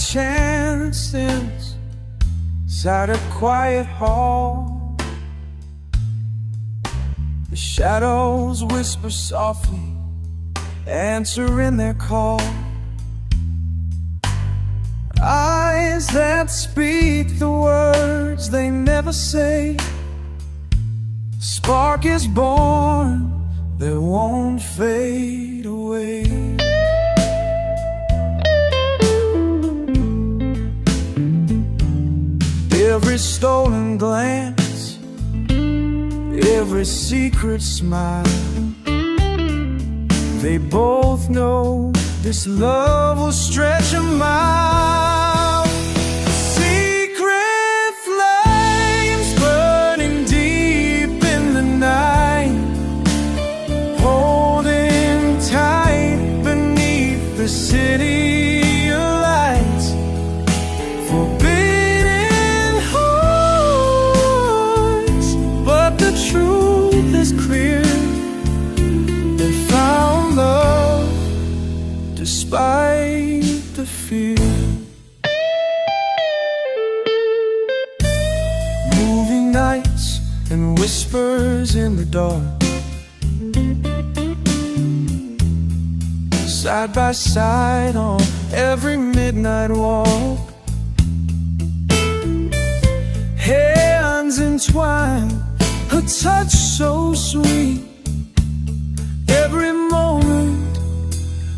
chance ends inside a quiet hall. The shadows whisper softly, answering their call. Eyes that speak the words they never say. Spark is born that won't fade away. Every stolen glance, every secret smile, they both know this love will stretch a mile. Secret flames burning deep in the night, holding tight beneath the city lights. Forbidden hearts, but the truth is clear. They found love despite the fear. Moving nights and whispers in the dark, side by side on every midnight walk. Hands entwined, a touch so sweet. Every moment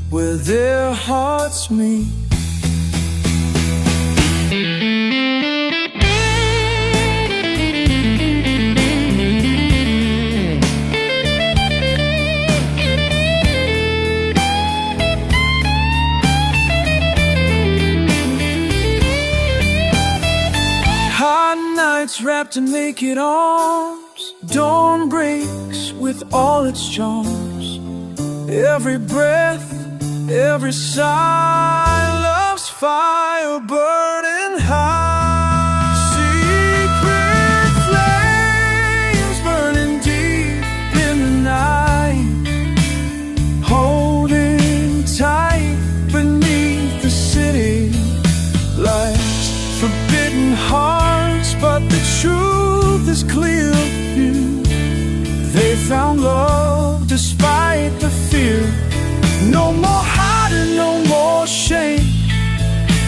where their hearts meet. Hot nights wrapped in naked arms, dawn breaks with all its charms. Every breath, every sigh, love's fire burning high. Secret flames burning deep in the night, holding tight beneath the city lights. Forbidden hearts, but the truth is clear. They found love despite the fear. No more hiding, no more shame.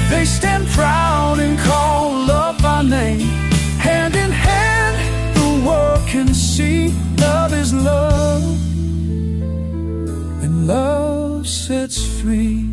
They stand proud and call love by name. Hand in hand, the world can see love is love, and love sets free.